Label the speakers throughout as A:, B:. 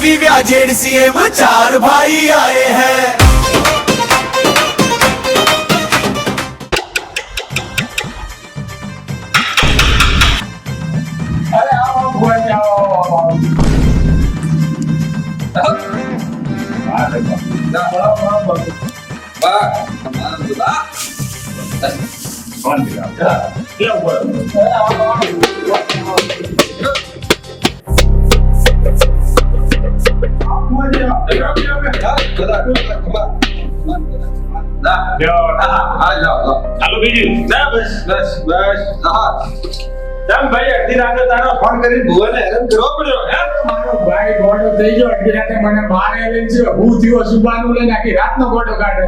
A: Ravi व्याजेड CM 4 भाई आए हैं।
B: अरे आओ बुआ जाओ। कौन दिया? क्या हुआ?
C: હાલો બીજું
B: ના બસ બસ બસ હા તમ ભાઈ અડધી રાતે તારો ફોન કરીને ભુવાને હેરાન કરવો પડ્યો હે
D: મારો ભાઈ ગોડો થઈ ગયો અડધી રાતે મને મારે લઈને છે હું થયો સુબાનું લઈને આખી રાતનો ગોડો કાઢે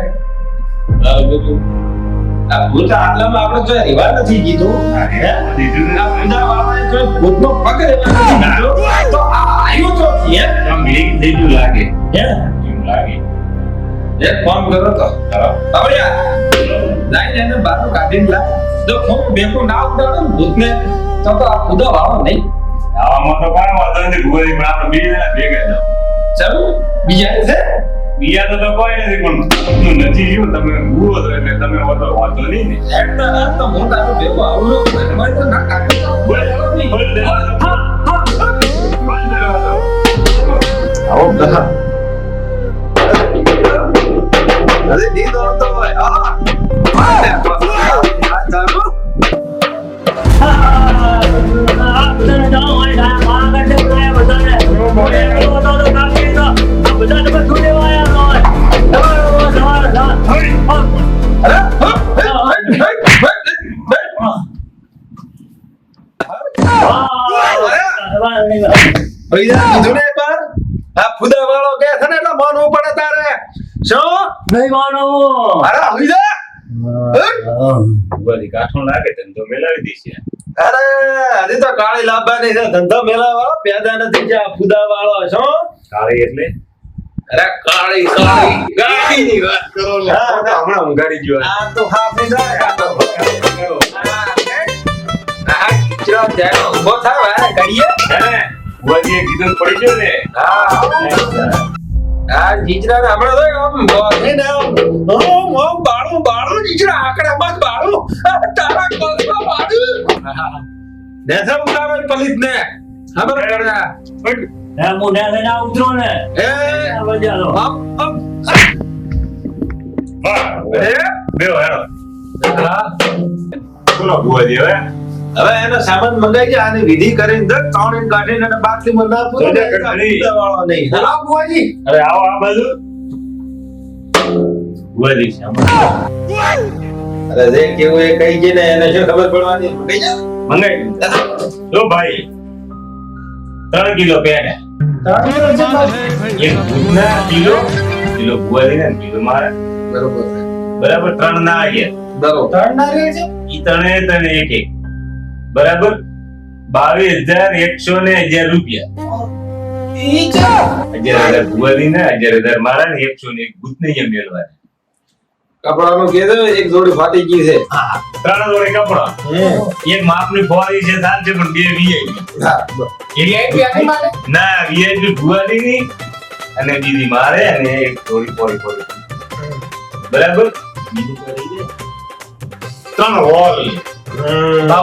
B: આ ભૂત આટલામાં આપણે જો રિવાર નથી કીધું હે
C: દીધું ને
B: આ પૂજા વાળાએ જો ભૂતનો પગ રેવા નથી કીધું તો આ આવ્યો તો હે
C: આમ લીક થઈ ગયું લાગે
B: હે
C: એમ લાગે
B: એક ફોન કરો તો આવડ્યા લાઈન એને બારો કાઢીને લા જો ફોન બેકો ના ઉડાડો ને ભૂતને તો આ પૂજા વાળો નહીં
C: આવામાં તો કાંઈ વાંધો નથી ભૂલી પણ આપણે બીજા ભેગા જાવ
B: ચાલો બીજા છે
C: બીજા તો કોઈ નથી પણ તમને નથી જો તમે ગુરો છો એટલે તમે વાંધો નહીં ને
B: એકતા રાત તો મોટા તો બેકો આવડો મને તો ના કાઢો બોલ નહીં
C: બોલ દે
B: હા
C: આવો
B: કહા અરે નીંદ આવતો હોય આ ચાલો ફુદા વાળો કે છે ને એટલે મન પડે તારે શું
E: નહીં માનો
B: અરે આવી જા
C: બધી કાઠો લાગે તને તો મેલાવી દઈશ
B: અરે હજી તો કાળી લાવવાની છે ધંધો મેલા વાળો પેદા નથી જે ફુદા વાળો શું
C: કાળી એટલે
B: અરે કાળી ગાડીની વાત કરો ને
C: હમણાં ઊંઘાડી ગયો
B: આ તો હાફી જાય આ તો આ કિચરો જાય ઉભો થાવ આ ગાડીએ
C: હે બુઆજીએ કીધું પડી ગયો ને
B: આ જીજરા હમણાં તો આમ બોલે ને ઓમ બાળું જીજરા આકડા બાદ બાળું તારા કોલમાં બાળું દેસા ઉતારે પલિત ને ખબર પડ્યા
E: એ મોઢા લઈને ઉતરો ને
B: એ
E: બજારો
B: અપ
C: વાહ
B: એ
C: બેહો હેરો
B: હા
C: બોલો બુઆજી હવે
B: હવે એનો સામાન મંગાઈ જાય આની વિધિ કરીને દે ત્રણ કાઢીને અને બાટલીમાં ના પૂરો
C: તો ઘડી.
B: વાળો નહીં હા બુઆજી
C: અરે આવો આ બાજુ બુઆજી સામાન
B: અરે જે કેવું એ કઈ ગઈ ને એને શું ખબર પડવાની કઈ જા
C: મંગાઈ જો ભાઈ 3 કિલો પેન એક દૂધના કિલો બુઆજી ને કિલો મારે
B: બરોબર છે
C: બરાબર 3 ના આવ્યા
B: બરોબર ત્રણ ના રહે છે
C: ઈ ત્રણે એક બરાબર 22,111 રૂપિયા
B: ઈ ચા
C: 11,000 બુઆજી ને 11,000 મારા ને 101 ભૂત ને અહીંયા મેળવાના
B: કપડાનું કીધું એક જોડી ફાટી ગઈ છે
C: 3 જોડી કપડા એક માપની ફોરી છે સાલ છે પણ 2 વીઆઈપી
B: હા
C: ના વીઆઈપી બુઆજી ની અને બીજી મારે અને એક જોડી ફોરી બરાબર બીજું કરી દે 3 હોલ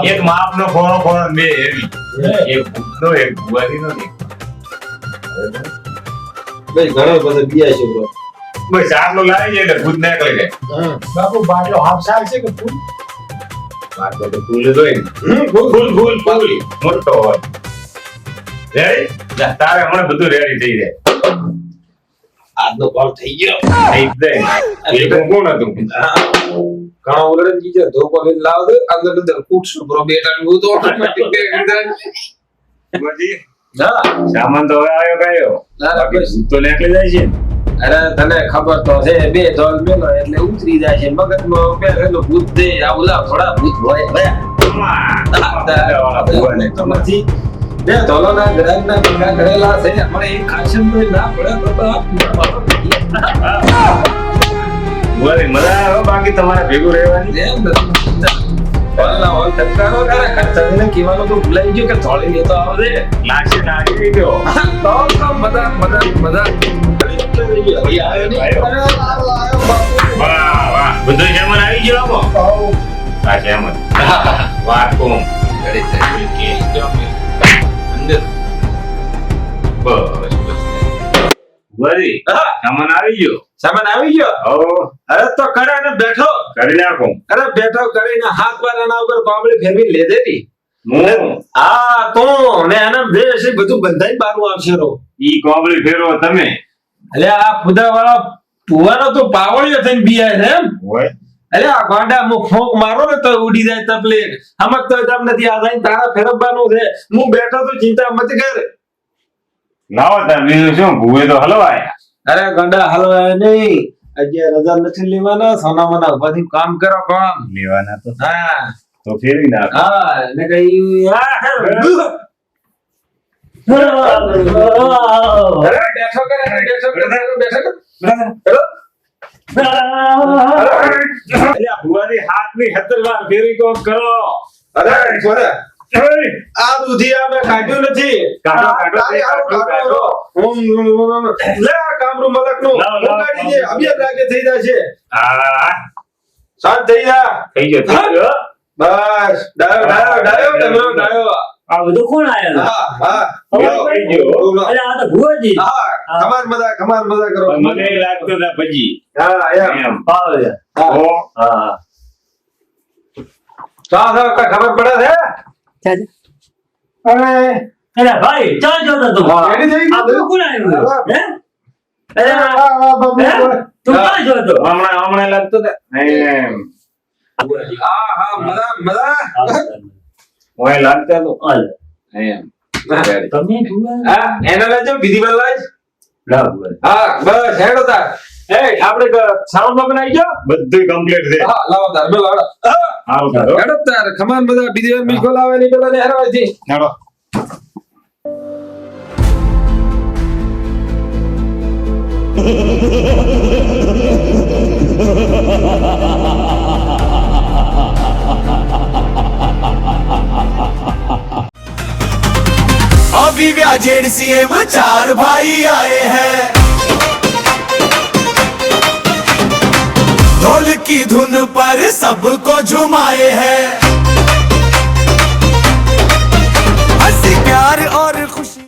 C: એક માપનો ફોરો બે હેવી એક ભૂતનો એક બુઆજીનો ને એક
B: ભાઈ ઘણો બધો બિયા છે બ્રો
C: બસ આટલો લાવી જાય એટલે ભૂત નીકળી જાય
D: બાપુ બાટલો હાફ સાલ છે કે ફૂલ
C: આટલો તો ફૂલ જ હોય ને ફૂલ મોટો હોય રેડી તારે હમણાં બધું રેડી થઈ જાય
B: આજનો કોલ થઈ ગયો
C: થઈ જાય એક કોણ હતું
B: ઘણો ઉલડન જીજે ધોકો લઈને લાવ દે અંદર કૂટશું બ્રો બેટા નું તો ઓટોમેટિક દે અંદર
C: બુઆજી
B: ના
C: સામાન તો હવે આવ્યો કયો
B: ના
C: બાકી ભૂત તો નીકળી જાય છે
B: અરે તને ખબર તો છે બે ધોલ મેલો એટલે ઉતરી જાય છે મગજમાં પેલું ભૂત દે આ ઓલા થોડા ભૂત હોય
C: ભગવાને
B: તો નથી બે ધોલોના ગ્રાહકના ભેગા કરેલા છે આપણે એક ખાસમ તો ના પડે તો
C: બુઆજી મજા આવે બાકી તમારે ભેગું રહેવાની
B: એમ નથી હોલના હોલ કરો તારા ખર્ચાને કહેવાનું તો ભૂલાઈ ગયું કે થોડી લેતો આવજે.
C: લાગશે લાગી ગયો
B: તો મજા ભાઈ આવ્યો નહીં. આવ્યો બાપુ.
C: વાહ વાહ બધું જમણ આવી ગયો આવો આ જમણ વાહ કોમ
B: ઘડી થઈ ગઈ કે જમે. અંદર બસ
C: વરી
B: હા
C: જમણ આવી ગયો
B: સામાન આવી ગયો.
C: ઓ
B: અરે તો કરે ને બેઠો.
C: કરી નાખો
B: અરે બેઠો કરીને હાથ પર એના ઉપર પાપડી ફેરવી લે દેતી.
C: હું
B: હા તો ને એના બે છે બધું બંધાઈ બારું આવશે રો.
C: ઈ કોબળી ફેરવો તમે
B: એટલે આ ફુદા વાળા પુવાનો તો પાવળિયો થઈને બીયા છે એમ.
C: હોય
B: એટલે આ ગાંડા મુ ફોક મારો ને તો ઉડી જાય તકલીફ. હમક તો જમ નથી આ જાય તારા ફેરવવાનું છે. હું બેઠો તો ચિંતા મત કર.
C: લાવો તાર બીજું શું ભૂવે તો હલવાય
B: અરે ગાંડા હલવાય નહીં. આજે રજા નથી લેવાના સોનામાના ઉભાથી કામ કરો કામ.
C: લેવાના તો
B: હા
C: તો ફેરવી નાખો
B: હા ને કઈ અરે બેઠો કર બેઠો કર.
C: એટલે આ ભૂવાની હાથની 70 વાર ફેરવી કોમ કરો
B: અરે છોરા આ દૂધી આ મેં કાઢ્યું નથી.
C: કાઢો, કાઢો,
B: તારી આવું
C: કાઢો,
B: કાઢો. લે આ કામરૂ મલકનું.
C: લાવ, લાવ,
B: ઉગાડી દે. અભિયાન લાગે થઈ જશે.
C: આ
B: શાંત થઈ જા.
C: થઈ ગયો
B: બસ ડાયો ડમરો.
E: આ બધું કોણ આયા
B: હા હા
C: થઈ ગયો
E: અરે આ તો ભુવાજી.
B: હા ખમાર મજા કરો.
C: પણ મને લાગતો હતા ભજી
B: હા એમ.
C: એમ
E: આવ્યા.
B: હા
C: ઓ
E: હા
B: સાવ ખબર પડે છે. અરે
E: અરે ભાઈ ચાલ જોતો તું.
B: હા. રેડી થઈ ગયું?
E: આ બધું કોણ આવ્યું હે? અરે
B: આ બાબુ.
E: હે? તું ક્યાં જોતો?
C: હમણાં લાગતો હતા એમ
B: હા હા મજા.
C: ઓય લાગતા તો
E: હાલ.
C: એમ
E: તમે ભુવા?
B: હા એને લેજો બીજી વાર લાજ.
E: લાવ ભુવા.
B: હા બસ હેડો તાર. આપણે સાઉન્ડ માં બનાવી ગયો.
C: બધું કમ્પ્લીટ છે
B: હા લાવો તાર બે લાવો.
C: સારું કરો
B: હેડો તાર ખમાન બધા બીજી વાર મિલકો લાવે ની પેલા ને હેરવાથી.
C: હેડો
A: अभी व्याजेड सीएम 4 भाई आए हैं ढोल की धुन पर सबको झुमाए हैं